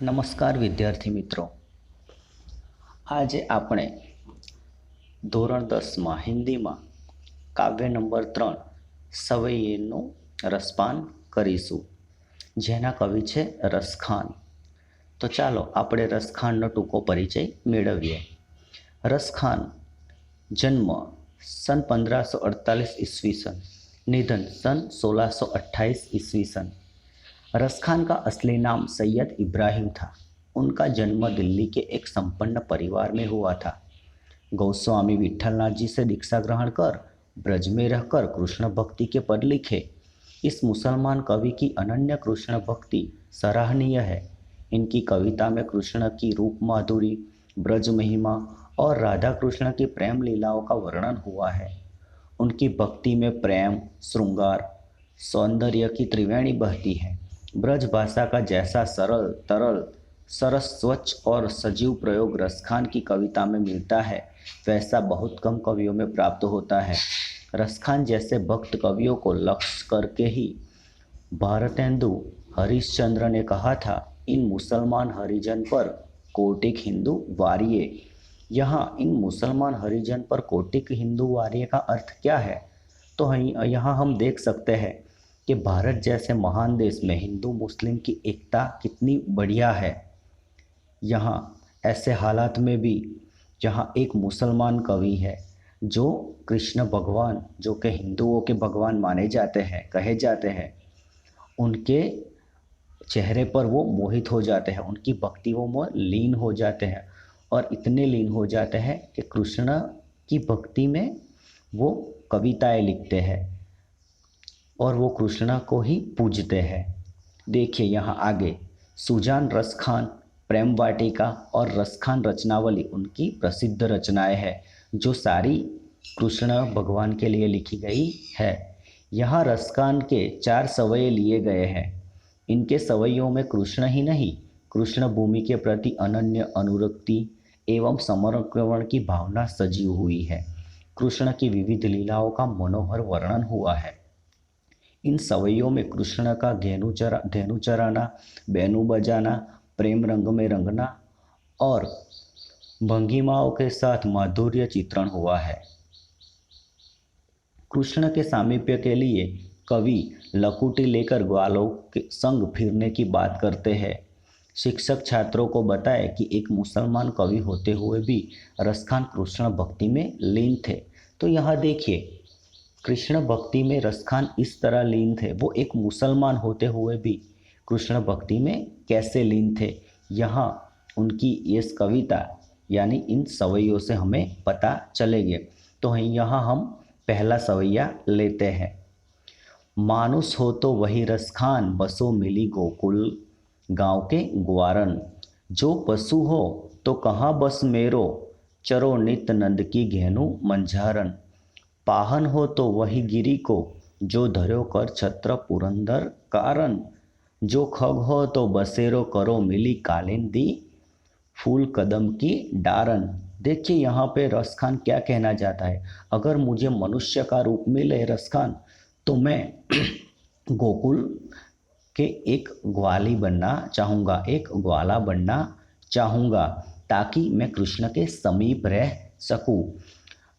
નમસ્કાર વિદ્યાર્થી મિત્રો, આજે આપણે ધોરણ 10માં હિન્દીમાં કાવ્ય નંબર 3 સવૈયેનું રસપાન કરીશું, જેના કવિ છે રસખાન. તો ચાલો આપણે રસખાનનો ટૂંકો પરિચય મેળવીએ. રસખાન જન્મ સન 1548 ईस्वीसन, निधन सन 1628 ईस्वीसन. रसखान का असली नाम सैयद इब्राहिम था. उनका जन्म दिल्ली के एक संपन्न परिवार में हुआ था. गोस्वामी विठलनाथ जी से दीक्षा ग्रहण कर ब्रज में रहकर कृष्ण भक्ति के पद लिखे. इस मुसलमान कवि की अनन्य कृष्ण भक्ति सराहनीय है. इनकी कविता में कृष्ण की रूप माधुरी, ब्रज महिमा और राधा कृष्ण की प्रेम लीलाओं का वर्णन हुआ है. उनकी भक्ति में प्रेम, श्रृंगार, सौंदर्य की त्रिवेणी बहती है. ब्रज भाषा का जैसा सरल, तरल, सरस, स्वच्छ और सजीव प्रयोग रसखान की कविता में मिलता है, वैसा बहुत कम कवियों में प्राप्त होता है. रसखान जैसे भक्त कवियों को लक्ष्य करके ही भारतेंदु हरिश्चंद्र ने कहा था, इन मुसलमान हरिजन पर कोटिक हिंदू वारिये. यहाँ इन मुसलमान हरिजन पर कोटिक हिंदू वारिये का अर्थ क्या है? तो यहाँ हम देख सकते हैं कि भारत जैसे महान देश में हिंदू मुस्लिम की एकता कितनी बढ़िया है. यहाँ ऐसे हालात में भी जहाँ एक मुसलमान कवि है जो कृष्ण भगवान, जो कि हिंदुओं के भगवान माने जाते हैं, कहे जाते हैं, उनके चेहरे पर वो मोहित हो जाते हैं, उनकी भक्तियों में लीन हो जाते हैं और इतने लीन हो जाते हैं कि कृष्ण की भक्ति में वो कविताएं लिखते हैं और वो कृष्ण को ही पूजते हैं. देखिए यहाँ आगे, सुजान रसखान, प्रेम वाटिका और रसखान रचनावली उनकी प्रसिद्ध रचनाएं हैं जो सारी कृष्ण भगवान के लिए लिखी गई है. यहाँ रसखान के 4 सवये लिए गए हैं. इनके सवैयों में कृष्ण ही नहीं, कृष्ण भूमि के प्रति अनन्य अनुरक्ति एवं समर्पण की भावना सजी हुई है. कृष्ण की विविध लीलाओं का मनोहर वर्णन हुआ है. इन सवैयों में कृष्ण का धेनु चराना, बैनु बजाना, प्रेम रंग में रंगना और भंगिमाओं के साथ माधुर्य चित्रण हुआ है. कृष्ण के सामीप्य के लिए कवि लकुटी लेकर ग्वालों के संग फिरने की बात करते हैं. शिक्षक छात्रों को बताए कि एक मुसलमान कवि होते हुए भी रसखान कृष्ण भक्ति में लीन थे. तो यहाँ देखिए, कृष्ण भक्ति में रसखान इस तरह लीन थे, वो एक मुसलमान होते हुए भी कृष्ण भक्ति में कैसे लीन थे, यहाँ उनकी ये कविता यानी इन सवैयों से हमें पता चलेंगे. तो यहाँ हम पहला सवैया लेते हैं. मानुस हो तो वही रसखान, बसो मिली गोकुल गांव के ग्वारन. जो पशु हो तो कहाँ बस मेरो, चरो नित नंद की घेनु मंझारन. पाहन हो तो वही गिरी को, जो धर्यो कर छत्र पुरंदर कारण. जो खग हो तो बसेरो करो मिली कालिंदी, फूल कदम की डारन. देखिए यहाँ पे रसखान क्या कहना चाहता है. अगर मुझे मनुष्य का रूप मिले रसखान, तो मैं गोकुल के एक ग्वाली बनना चाहूँगा, एक ग्वाला बनना चाहूँगा, ताकि मैं कृष्ण के समीप रह सकूँ.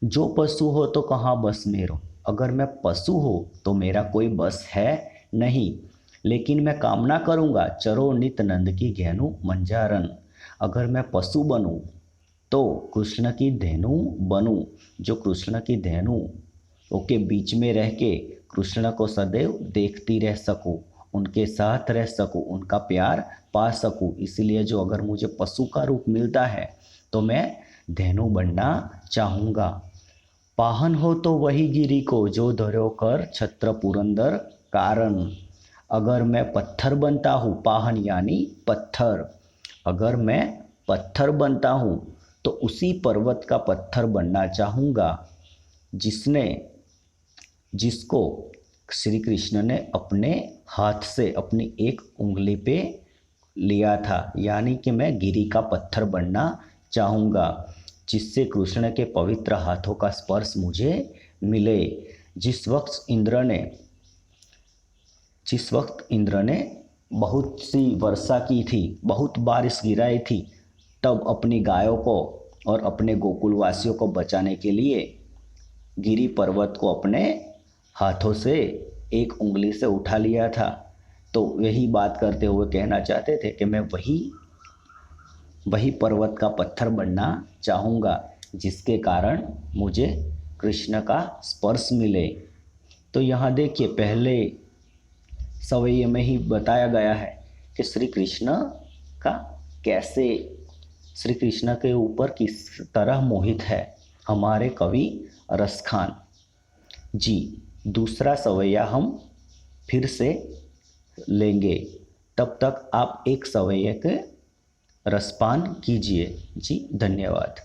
जो पशु हो तो कहाँ बस मेरो, अगर मैं पशु हो तो मेरा कोई बस है नहीं, लेकिन मैं कामना करूँगा चरो नित नंद की घेनु मंजारन. अगर मैं पशु बनूँ तो कृष्ण की धेनु बनूँ, जो कृष्ण की धेनु के बीच में रह के कृष्ण को सदैव देखती रह सकूँ, उनके साथ रह सकूँ, उनका प्यार पा सकूँ. इसलिए जो अगर मुझे पशु का रूप मिलता है तो मैं धेनु बनना चाहूँगा. पाहन हो तो वही गिरी को, जो धर्यो कर छत्र पुरंदर कारण. अगर मैं पत्थर बनता हूँ, पाहन यानी पत्थर, अगर मैं पत्थर बनता हूँ तो उसी पर्वत का पत्थर बनना चाहूँगा जिसको श्री कृष्ण ने अपने हाथ से अपनी एक उंगली पे लिया था. यानी कि मैं गिरी का पत्थर बनना चाहूँगा, जिससे कृष्ण के पवित्र हाथों का स्पर्श मुझे मिले. जिस वक्त इंद्र ने बहुत सी वर्षा की थी, बहुत बारिश गिराई थी, तब अपनी गायों को और अपने गोकुलवासियों को बचाने के लिए गिरी पर्वत को अपने हाथों से एक उंगली से उठा लिया था। तो यही बात करते हुए कहना चाहते थे कि मैं वही पर्वत का पत्थर बनना चाहूँगा जिसके कारण मुझे कृष्ण का स्पर्श मिले। तो यहाँ देखिए पहले सवैये में ही बताया गया है कि श्री कृष्ण का कैसे, श्री कृष्ण के ऊपर किस तरह मोहित है हमारे कवि रसखान जी। दूसरा सवैया हम फिर से लेंगे, तब तक आप एक सवैये के रसपान कीजिए जी। धन्यवाद।